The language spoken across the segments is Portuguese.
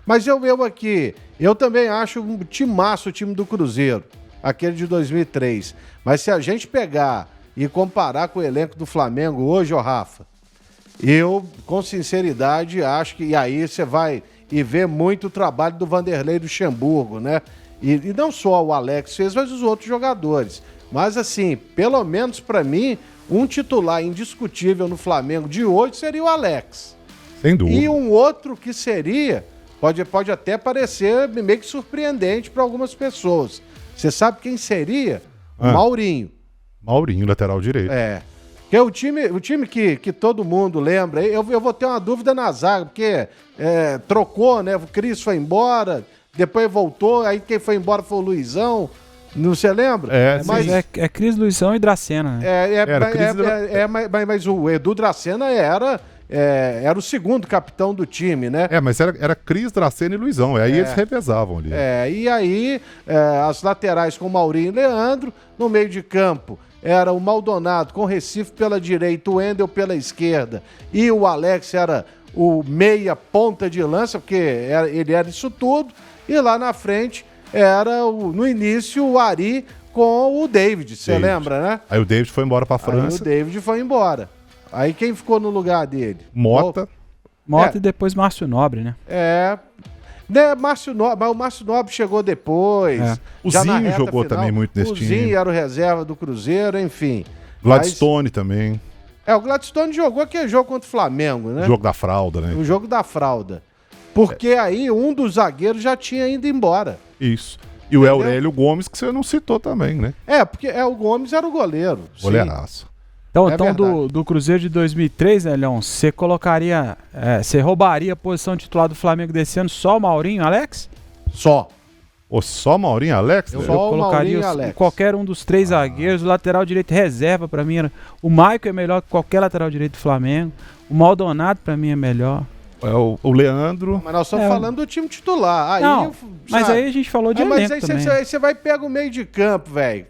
Mas eu também acho um timaço o time do Cruzeiro, aquele de 2003. Mas se a gente pegar e comparar com o elenco do Flamengo hoje, Rafa, eu, com sinceridade, acho que... E aí você vai e vê muito o trabalho do Vanderlei Luxemburgo, né? E não só o Alex fez, mas os outros jogadores. Mas assim, pelo menos para mim, um titular indiscutível no Flamengo de hoje seria o Alex. Sem dúvida. E um outro que seria, pode até parecer meio que surpreendente para algumas pessoas. Você sabe quem seria? O Maurinho. Maurinho, lateral direito. Que é o time que todo mundo lembra. Eu vou ter uma dúvida na zaga, porque trocou, né? O Cris foi embora, depois voltou, aí quem foi embora foi o Luizão. Não se lembra? Mas é Cris, Luizão e Dracena, né? Mas o Edu Dracena era o segundo capitão do time, né? Mas era Cris, Dracena e Luizão. Aí eles revezavam ali. E aí as laterais com Maurinho e Leandro, no meio de campo era o Maldonado com Recife pela direita, o Wendel pela esquerda e o Alex era o meia ponta de lança, porque ele era isso tudo, e lá na frente era no início o Ari com o David, você lembra, né? Aí o David foi embora pra França. Aí o David foi embora. Aí quem ficou no lugar dele? Mota e depois Márcio Nobre, né? Márcio Nobre, mas o Márcio Nobre chegou depois. O Zinho jogou também muito nesse time. O Zinho era o reserva do Cruzeiro, enfim. Gladstone também. O Gladstone jogou aquele jogo contra o Flamengo, né? O jogo da fralda, né? O jogo da fralda. Porque aí um dos zagueiros já tinha ido embora. Isso. E o Aurélio Gomes, que você não citou também, né? Porque o Gomes era o goleiro. Goleiraço. Então do Cruzeiro de 2003, né, Leão, você colocaria, você roubaria a posição titular do Flamengo desse ano só o Maurinho, Alex? Só. Só Maurinho e Alex? Eu colocaria qualquer um dos três zagueiros, o lateral direito reserva pra mim, o Maicon é melhor que qualquer lateral direito do Flamengo, o Maldonado pra mim é melhor. O Leandro. Mas nós estamos falando do time titular. Mas aí a gente falou de elenco também. Aí você vai pegar o meio de campo, velho.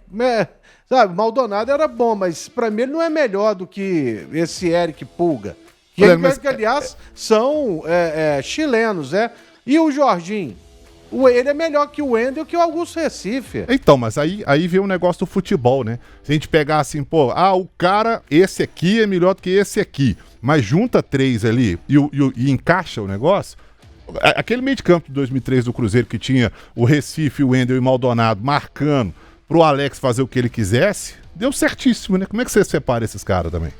Sabe, Maldonado era bom, mas pra mim ele não é melhor do que esse Eric Pulga. Que aliás, são chilenos, né? E o Jorginho? Ele é melhor que o Wendel, que o Augusto Recife. Então, mas aí vem um negócio do futebol, né? Se a gente pegar assim, o cara, esse aqui é melhor do que esse aqui, mas junta três ali e encaixa o negócio. Aquele meio de campo de 2003 do Cruzeiro que tinha o Recife, o Wendel e o Maldonado marcando pro Alex fazer o que ele quisesse, deu certíssimo, né? Como é que você separa esses caras também?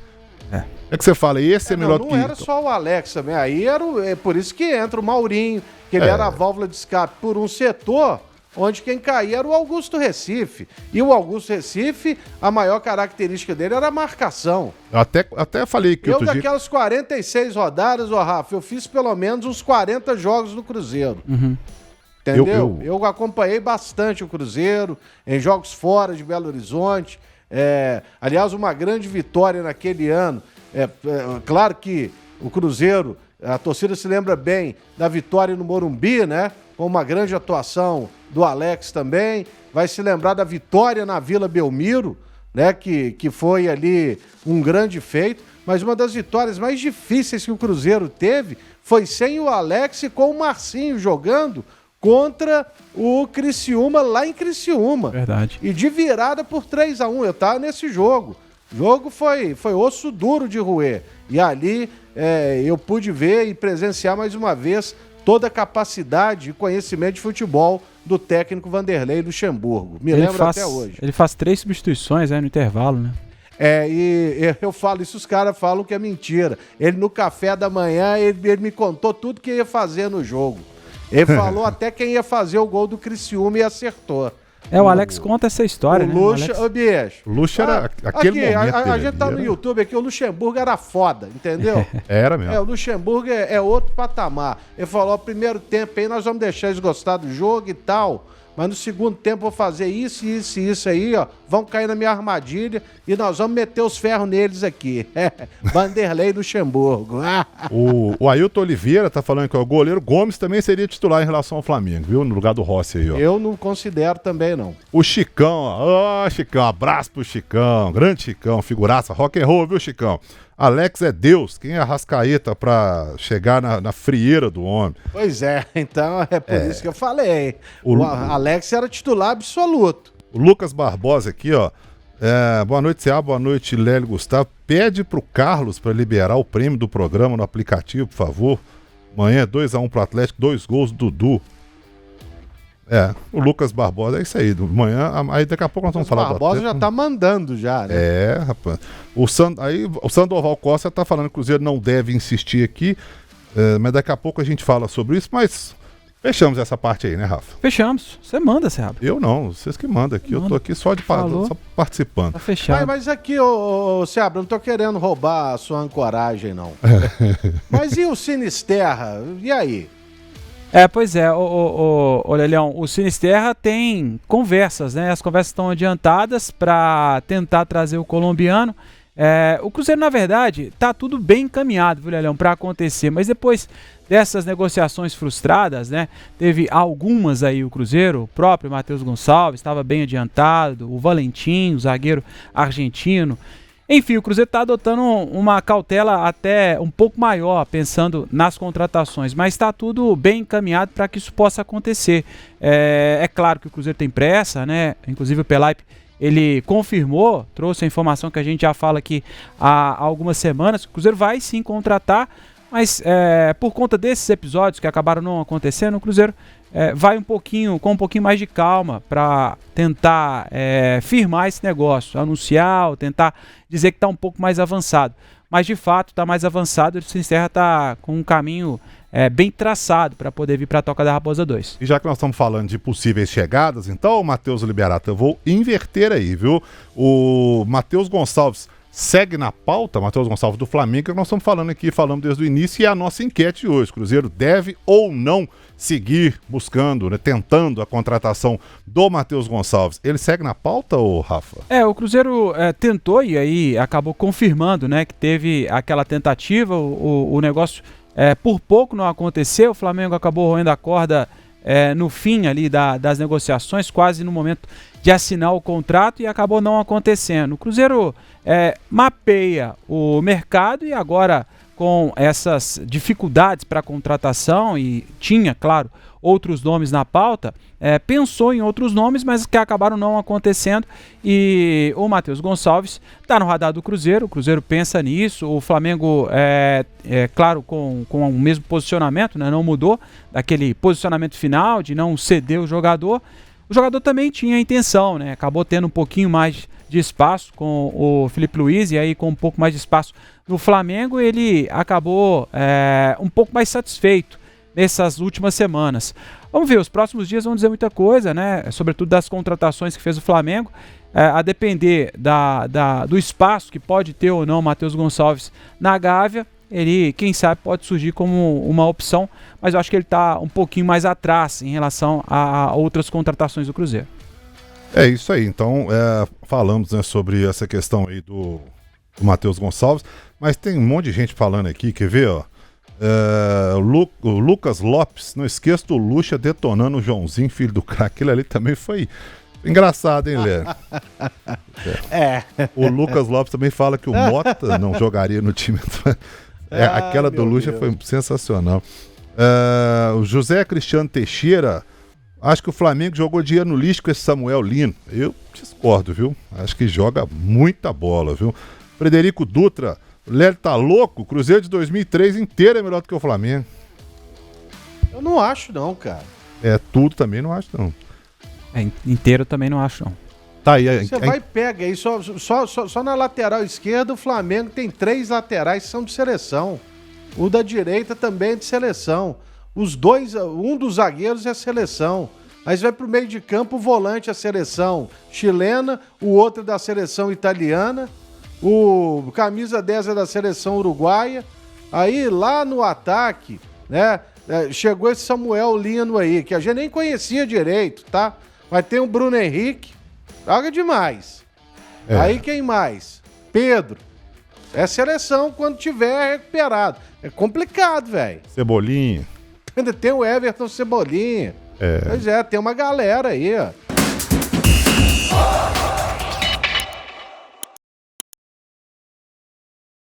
É que você fala, esse é melhor do que... Não era só o Alex também, aí era por isso que entra o Maurinho, que ele era a válvula de escape por um setor, onde quem caía era o Augusto Recife. E o Augusto Recife, a maior característica dele era a marcação. Eu até falei que outro dia... daquelas 46 rodadas, Rafa, eu fiz pelo menos uns 40 jogos no Cruzeiro. Entendeu? Eu acompanhei bastante o Cruzeiro, em jogos fora de Belo Horizonte. Aliás, uma grande vitória naquele ano. Claro que o Cruzeiro, a torcida se lembra bem da vitória no Morumbi, né? Com uma grande atuação do Alex também. Vai se lembrar da vitória na Vila Belmiro, né? Que foi ali um grande feito. Mas uma das vitórias mais difíceis que o Cruzeiro teve foi sem o Alex e com o Marcinho jogando contra o Criciúma, lá em Criciúma. Verdade. E de virada por 3-1. Eu tava nesse jogo. O jogo foi osso duro de roer. E ali eu pude ver e presenciar mais uma vez toda a capacidade e conhecimento de futebol do técnico Vanderlei Luxemburgo. Me lembro até hoje. Ele faz 3 substituições no intervalo, né? E eu falo isso, os caras falam que é mentira. Ele no café da manhã, ele me contou tudo que ia fazer no jogo. Ele falou até quem ia fazer o gol do Criciúma e acertou. O Alex conta essa história, né? O Luxa era aquele momento a gente tá no YouTube aqui, o Luxemburgo era foda, entendeu? Era mesmo. O Luxemburgo é outro patamar. Ele falou, primeiro tempo aí nós vamos deixar eles gostar do jogo e tal, mas no segundo tempo vou fazer isso, isso e isso aí, ó. Vão cair na minha armadilha e nós vamos meter os ferros neles aqui. Vanderlei Luxemburgo. O Ailton Oliveira tá falando que o goleiro Gomes também seria titular em relação ao Flamengo, viu? No lugar do Rossi aí, ó. Eu não considero também, não. O Chicão, ó. Chicão, abraço pro Chicão. Grande Chicão, figuraça, rock and roll, viu, Chicão? Alex é Deus, quem é Arrascaeta pra chegar na frieira do homem? Pois é, então é por isso que eu falei. O Alex era titular absoluto. O Lucas Barbosa aqui, ó. Boa noite, C.A., boa noite, Lélio Gustavo. Pede pro Carlos para liberar o prêmio do programa no aplicativo, por favor. Amanhã 2-1 pro Atlético, 2 gols do Dudu. O Lucas Barbosa, é isso aí. Amanhã, aí daqui a pouco nós vamos falar do Barbosa já tá mandando já, né? Rapaz. O Sandoval Costa tá falando que o Cruzeiro não deve insistir aqui, mas daqui a pouco a gente fala sobre isso, mas fechamos essa parte aí, né, Rafa? Fechamos. Você manda, Seabra. Eu não, vocês que mandam aqui. Eu tô aqui só participando. Tá fechado. Mas aqui, Seabra, não tô querendo roubar a sua ancoragem, não. Mas e o Sinisterra? E aí? Pois é, Lelhão, o Sinisterra tem conversas, né? As conversas estão adiantadas para tentar trazer o colombiano. O Cruzeiro, na verdade, tá tudo bem encaminhado, viu, Lelhão, para acontecer. Mas depois dessas negociações frustradas, né? Teve algumas aí o Cruzeiro, o próprio Matheus Gonçalves estava bem adiantado, o Valentim, o zagueiro argentino. Enfim, o Cruzeiro está adotando uma cautela até um pouco maior, pensando nas contratações, mas está tudo bem encaminhado para que isso possa acontecer. É claro que o Cruzeiro tem pressa, né? Inclusive o Pelaipe, ele confirmou, trouxe a informação que a gente já fala aqui há algumas semanas, que o Cruzeiro vai sim contratar, mas por conta desses episódios que acabaram não acontecendo, o Cruzeiro vai com um pouquinho mais de calma para tentar firmar esse negócio, anunciar, ou tentar dizer que está um pouco mais avançado. Mas de fato está mais avançado, o Sinisterra está com um caminho bem traçado para poder vir para a Toca da Raposa 2. E já que nós estamos falando de possíveis chegadas, então, Matheus Liberato, eu vou inverter aí, viu? O Matheus Gonçalves segue na pauta, Matheus Gonçalves do Flamengo, que nós estamos falando aqui, falamos desde o início, e é a nossa enquete de hoje. Cruzeiro deve ou não seguir buscando, né, tentando a contratação do Matheus Gonçalves. Ele segue na pauta, ou Rafa? O Cruzeiro tentou e aí acabou confirmando, né, que teve aquela tentativa, o negócio por pouco não aconteceu, o Flamengo acabou roendo a corda no fim ali das negociações, quase no momento de assinar o contrato, e acabou não acontecendo. O Cruzeiro mapeia o mercado e agora, com essas dificuldades para a contratação, e tinha, claro, outros nomes na pauta, pensou em outros nomes, mas que acabaram não acontecendo, e o Matheus Gonçalves está no radar do Cruzeiro. O Cruzeiro pensa nisso, o Flamengo, claro, com o mesmo posicionamento, né, não mudou daquele posicionamento final de não ceder o jogador. O jogador também tinha a intenção, né, acabou tendo um pouquinho mais de espaço com o Felipe Luiz, e aí com um pouco mais de espaço no Flamengo, ele acabou um pouco mais satisfeito nessas últimas semanas. Vamos ver, os próximos dias vão dizer muita coisa, né? Sobretudo das contratações que fez o Flamengo, a depender do espaço que pode ter ou não o Matheus Gonçalves na Gávea. Ele, quem sabe, pode surgir como uma opção, mas eu acho que ele está um pouquinho mais atrás em relação a outras contratações do Cruzeiro. É isso aí, então falamos, né, sobre essa questão aí do Matheus Gonçalves, mas tem um monte de gente falando aqui, quer ver, ó? O Lucas Lopes, não esqueça do Lucha detonando o Joãozinho, filho do craque. Aquilo ali também foi engraçado, hein, Lê? O Lucas Lopes também fala que o Mota não jogaria no time. Aquela do Lucha Deus. Foi sensacional. O José Cristiano Teixeira, acho que o Flamengo jogou dinheiro no lixo com esse Samuel Lino. Eu discordo, viu? Acho que joga muita bola, viu? Frederico Dutra, o Lélio tá louco? O Cruzeiro de 2003 inteiro é melhor do que o Flamengo. Eu não acho não, cara. Tudo também não acho não. Inteiro também não acho não. Tá aí. Você vai e pega aí, só na lateral esquerda o Flamengo tem 3 laterais que são de seleção. O da direita também é de seleção. Os dois, um dos zagueiros é seleção. Aí você vai pro meio de campo, o volante é seleção chilena, o outro é da seleção italiana. O camisa 10 é da seleção uruguaia. Aí lá no ataque, né, chegou esse Samuel Lino aí, que a gente nem conhecia direito, tá? Mas tem o Bruno Henrique, joga demais. Aí quem mais? Pedro. É seleção quando tiver recuperado. É complicado, velho. Cebolinha. Ainda tem o Everton Cebolinha. Pois tem uma galera aí, ó.